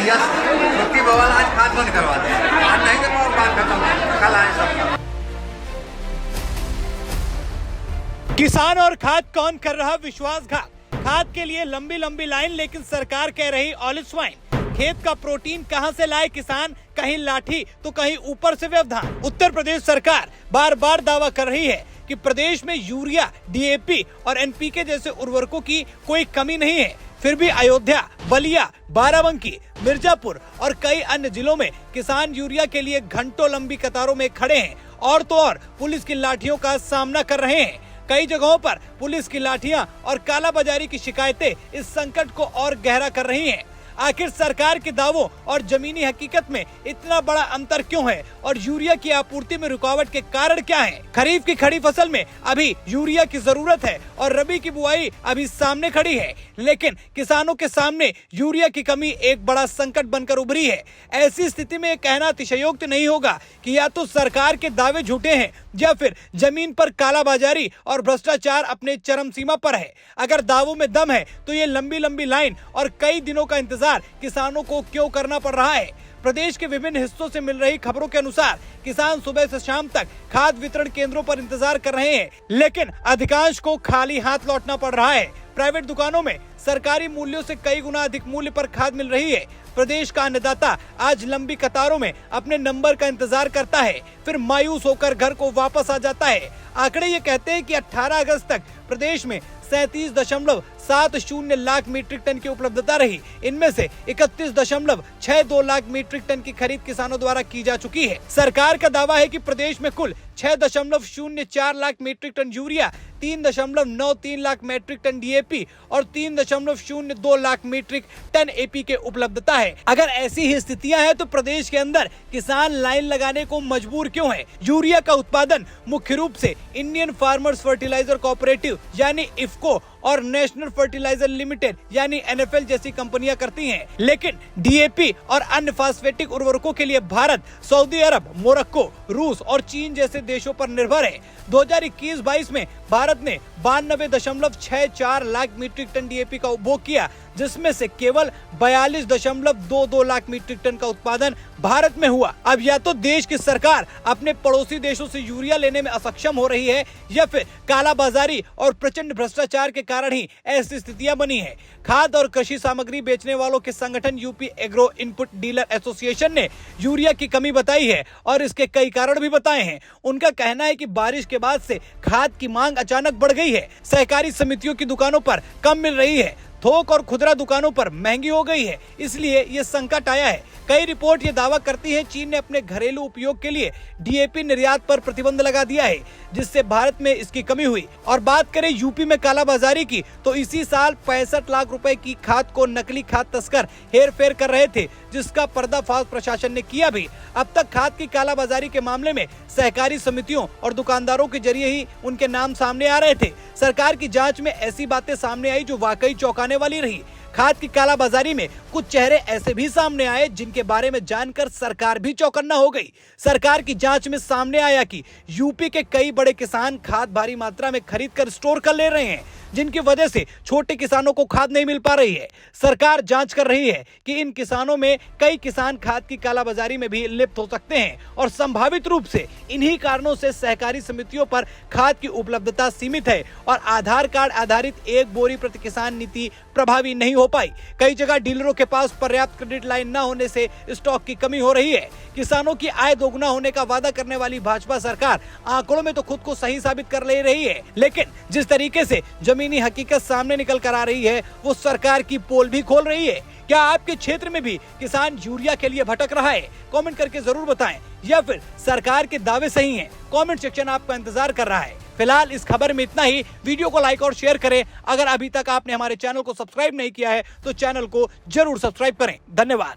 Yes मुक्ति भवन आज खाद बंद करवा दें, आज नहीं तो और बात खत्म, कल आए सब। किसान और खाद कौन कर रहा विश्वासघात? खाद के लिए लंबी लंबी लाइन, लेकिन सरकार कह रही ऑल इज फाइन। खेत का प्रोटीन कहां से लाए किसान? कहीं लाठी तो कहीं ऊपर से व्यवधान। उत्तर प्रदेश सरकार बार बार दावा कर रही है कि प्रदेश में यूरिया, डीएपी और एनपीके जैसे उर्वरकों की कोई कमी नहीं है। फिर भी अयोध्या, बलिया, बाराबंकी, मिर्जापुर और कई अन्य जिलों में किसान यूरिया के लिए घंटों लंबी कतारों में खड़े हैं और तो और पुलिस की लाठियों का सामना कर रहे हैं। कई जगहों पर पुलिस की लाठियां और कालाबाजारी की शिकायतें इस संकट को और गहरा कर रही हैं। आखिर सरकार के दावों और जमीनी हकीकत में इतना बड़ा अंतर क्यों है और यूरिया की आपूर्ति में रुकावट के कारण क्या हैं? खरीफ की खड़ी फसल में अभी यूरिया की जरूरत है और रबी की बुआई अभी सामने खड़ी है, लेकिन किसानों के सामने यूरिया की कमी एक बड़ा संकट बनकर उभरी है। ऐसी स्थिति में कहना अतिशयोक्ति नहीं होगा कि या तो सरकार के दावे झूठे हैं या फिर जमीन पर कालाबाजारी और भ्रष्टाचार अपने चरम सीमा पर है। अगर दावों में दम है तो ये लंबी लंबी लाइन और कई दिनों का इंतजार किसानों को क्यों करना पड़ रहा है? प्रदेश के विभिन्न हिस्सों से मिल रही खबरों के अनुसार किसान सुबह से शाम तक खाद वितरण केंद्रों पर इंतजार कर रहे हैं, लेकिन अधिकांश को खाली हाथ लौटना पड़ रहा है। प्राइवेट दुकानों में सरकारी मूल्यों से कई गुना अधिक मूल्य पर खाद मिल रही है। प्रदेश का अन्नदाता आज लंबी कतारों में अपने नंबर का इंतजार करता है, फिर मायूस होकर घर को वापस आ जाता है। आंकड़े ये कहते हैं कि 18 अगस्त तक प्रदेश में 37.70 लाख मीट्रिक टन की उपलब्धता रही। इनमें से 31.62 लाख मीट्रिक टन की खरीद किसानों द्वारा की जा चुकी है। सरकार का दावा है कि प्रदेश में कुल 6.04 lakh metric tonne urea, 3.93 lakh metric tonne DAP और 3.02 लाख मीट्रिक टन एपी के उपलब्धता है। अगर ऐसी ही स्थितियां हैं तो प्रदेश के अंदर किसान लाइन लगाने को मजबूर क्यों है? यूरिया का उत्पादन मुख्य रूप से इंडियन फार्मर्स फर्टिलाइजर कोऑपरेटिव यानी इफ्को और नेशनल फर्टिलाइजर लिमिटेड यानी एनएफएल जैसी कंपनियां करती हैं, लेकिन डीएपी और अन्य फास्फेटिक उर्वरकों के लिए भारत, सऊदी अरब, मोरक्को, रूस और चीन जैसे देशों पर निर्भर है। 2021-22 में भारत ने 92.64 लाख मीट्रिक टन डीएपी का उपभोग किया, जिसमें से केवल 42.22 लाख मीट्रिक टन का उत्पादन भारत में हुआ। अब या तो देश की सरकार अपने पड़ोसी देशों से यूरिया लेने में असक्षम हो रही है या फिर कालाबाजारी और प्रचंड भ्रष्टाचार के कारण ही ऐसी स्थितियां बनी है। खाद और कृषि सामग्री बेचने वालों के संगठन UP agro input dealer association ने यूरिया की कमी बताई है और इसके कई कारण भी बताए हैं। उनका कहना है कि बारिश के बाद से खाद की मांग अचानक बढ़ गई है। सहकारी समितियों की दुकानों पर कम मिल रही है, थोक और खुदरा दुकानों पर महंगी हो गई है, इसलिए ये संकट आया है। कई रिपोर्ट ये दावा करती है चीन ने अपने घरेलू उपयोग के लिए डीएपी निर्यात पर प्रतिबंध लगा दिया है, जिससे भारत में इसकी कमी हुई। और बात करें यूपी में कालाबाजारी की तो इसी साल 65 लाख रुपए की खाद को नकली खाद तस्कर हेर फेर कर रहे थे, जिसका पर्दाफाश प्रशासन ने किया भी। अब तक खाद की कालाबाजारी के मामले में सहकारी समितियों और दुकानदारों के जरिए ही उनके नाम सामने आ रहे थे। सरकार की जांच में ऐसी बातें सामने आई जो वाकई चौंकाने वाली रही। खाद की कालाबाजारी में कुछ चेहरे ऐसे भी सामने आए जिनके बारे में जानकर सरकार भी चौकन्ना हो गई। सरकार की जांच में सामने आया कि यूपी के कई बड़े किसान खाद भारी मात्रा में खरीद कर स्टोर कर ले रहे हैं, जिनकी वजह से छोटे किसानों को खाद नहीं मिल पा रही है। सरकार जांच कर रही है कि इन किसानों में कई किसान खाद की कालाबाजारी में भी लिप्त हो सकते हैं और संभावित रूप से इन्हीं कारणों से सहकारी समितियों पर खाद की उपलब्धता सीमित है और आधार कार्ड आधारित एक बोरी प्रति किसान नीति प्रभावी नहीं हो पाई। कई जगह डीलरों के पास पर्याप्त क्रेडिट लाइन न होने से स्टॉक की कमी हो रही है। किसानों की आय दोगुना होने का वादा करने वाली भाजपा सरकार आंकड़ों में तो खुद को सही साबित कर ले रही है, लेकिन जिस तरीके से जमीनी हकीकत सामने निकल कर आ रही है वो सरकार की पोल भी खोल रही है। क्या आपके क्षेत्र में भी किसान यूरिया के लिए भटक रहा है? कमेंट करके जरूर बताएं। या फिर सरकार के दावे सही हैं? कमेंट सेक्शन आपका इंतजार कर रहा है। फिलहाल इस खबर में इतना ही। वीडियो को लाइक और शेयर करें। अगर अभी तक आपने हमारे चैनल को सब्सक्राइब नहीं किया है तो चैनल को जरूर सब्सक्राइब करें। धन्यवाद।